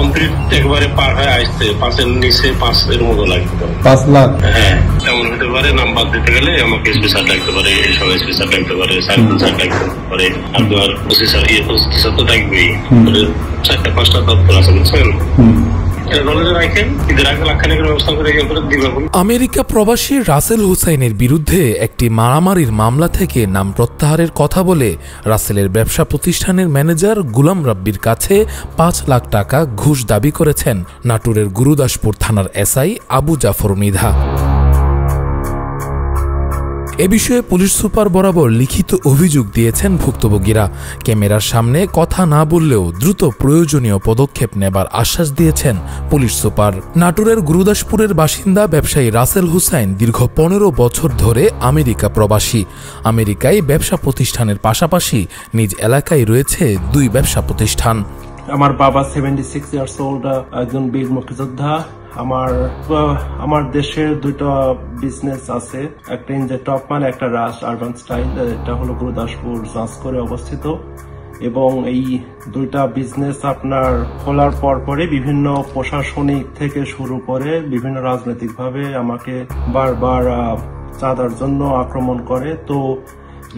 Complete একবারে পার হয়ে আসতে 5-এর নিচে 5-এর মতো লাগতে পারে। 5 লাখ? হ্যাঁ, এমন হতে পারে নাম্বার দিতে গেলে আমাকে স্পেশাল লাগতে পারে, এসব স্পেশাল লাগতে পারে, সার্কেল চার্ট লাগতে পারে, আপনার প্রসেসর প্রসেসর তো লাগবেই, 4-5টা তথ্য আছে বুঝছেন। আমেরিকা প্রবাসী রাসেল হুসাইনের বিরুদ্ধে একটি মারামারির মামলা থেকে নাম প্রত্যাহারের কথা বলে রাসেলের ব্যবসা প্রতিষ্ঠানের ম্যানেজার গুলাম রাব্বির কাছে 5 লাখ টাকা ঘুষ দাবি করেছেন নাটোরের গুরুদাসপুর থানার এসআই আবু জাফর মৃধা। এ বিষয়ে পুলিশ সুপার বরাবর লিখিত অভিযোগ দিয়েছেন ভুক্তভোগীরা। ক্যামেরার সামনে কথা না বললেও দ্রুত প্রয়োজনীয় পদক্ষেপ নেবার আশ্বাস দিয়েছেন পুলিশ সুপার। নাটোরের গুরুদাসপুরের বাসিন্দা ব্যবসায়ী রাসেল হুসাইন দীর্ঘ 15 বছর ধরে আমেরিকা প্রবাসী। আমেরিকায় ব্যবসা প্রতিষ্ঠানের পাশাপাশি নিজ এলাকায় রয়েছে 2 ব্যবসা প্রতিষ্ঠান। আমার বাবা 76 ইয়ার্স ওল্ড, একজন বীর মুক্তিযোদ্ধা। আমার দেশের 2টা বিজনেস আছে, একটা ইন দ্য টপ মাল, একটা রাশ আরবান স্টাইল। এটা হলো গুরুদাসপুর জাঁচকরে অবস্থিত এবং এই 2টা বিজনেস আপনার খোলার পরে বিভিন্ন প্রশাসনিক থেকে শুরু করে বিভিন্ন রাজনৈতিক ভাবে আমাকে বারবার চাঁদার জন্য আক্রমণ করে। তো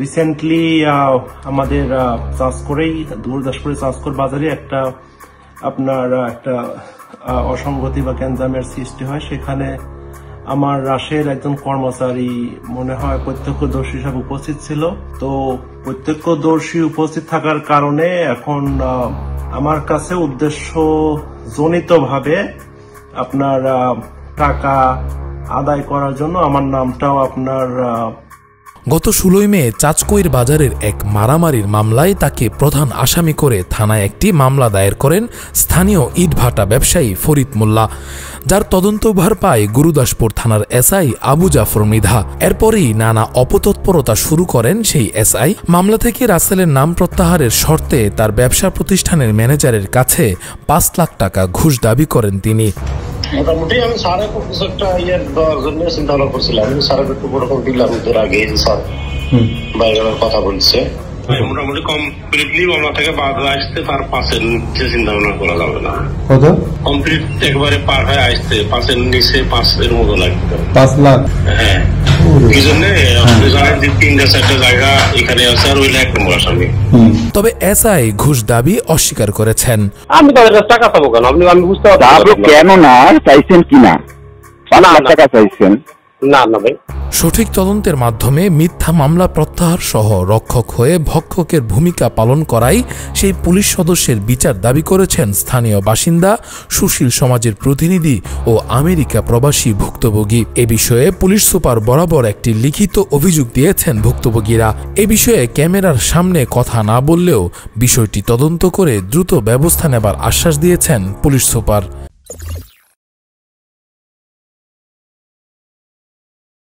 রিসেন্টলি আমাদের জাঁচকরেই গুরুদাসপুরের জাঁচকর বাজারে একটা অসঙ্গতি বা গ্যাঞ্জামের সৃষ্টি হয়। সেখানে আমার রাশের একজন কর্মচারী মনে হয় প্রত্যক্ষদর্শী হিসাবে উপস্থিত ছিল। তো প্রত্যক্ষদর্শী উপস্থিত থাকার কারণে এখন আমার কাছে উদ্দেশ্য জনিত ভাবে আপনার টাকা আদায় করার জন্য আমার নামটাও আপনার গত 16 মে চাঁচকইর বাজারের এক মারামারির মামলায় তাকে প্রধান আসামি করে থানায় একটি মামলা দায়ের করেন স্থানীয় ইটভাটা ব্যবসায়ী ফরিদ মোল্লা, যার তদন্তভার পায় গুরুদাসপুর থানার এসআই আবু জাফর মৃধা। এরপরই নানা অপতৎপরতা শুরু করেন সেই এসআই। মামলা থেকে রাসেলের নাম প্রত্যাহারের শর্তে তার ব্যবসা প্রতিষ্ঠানের ম্যানেজারের কাছে 5 লাখ টাকা ঘুষ দাবি করেন তিনি। মোটামুটি আমি সারা কিছু একটা দেওয়ার জন্য চিন্তা ভাবনা করছিলাম। আমি সারা একটু ওরকম দিলাম তোর আগে স্যার বাইরে কথা বলছে, মোটামুটি কমপ্লিটলি মামলা থেকে বাদ হয়ে আসতে তার 5-এর নিচে চিন্তা ভাবনা করা যাবে না। কত? কমপ্লিট একবারে পার হয়ে আসতে 5-এর নিচে 5-এর মতো লাগতে পারে। 5 লাখ? হ্যাঁ, এই জন্য আপনি জানেন যে 3-4টা জায়গা এখানে আছে আর ওইটা 1 নম্বর আসামি। তবে এসআই ঘুষ দাবি অস্বীকার করেছেন। আমি তাদের কাছে টাকা পাবো কেন? আমি বুঝতে পারছি কেন না চাইছেন কিনা, 5 লাখ টাকা চাইছেন না ভাই। সঠিক তদন্তের মাধ্যমে মিথ্যা মামলা প্রত্যাহার সহ রক্ষক হয়ে ভক্ষকের ভূমিকা পালন করাই সেই পুলিশ সদস্যের বিচার দাবি করেছেন স্থানীয় বাসিন্দা, সুশীল সমাজের প্রতিনিধি ও আমেরিকা প্রবাসী ভুক্তভোগী। এ বিষয়ে পুলিশ সুপার বরাবর একটি লিখিত অভিযোগ দিয়েছেন ভুক্তভোগীরা। এ বিষয়ে ক্যামেরার সামনে কথা না বললেও বিষয়টি তদন্ত করে দ্রুত ব্যবস্থা নেবার আশ্বাস দিয়েছেন পুলিশ সুপার।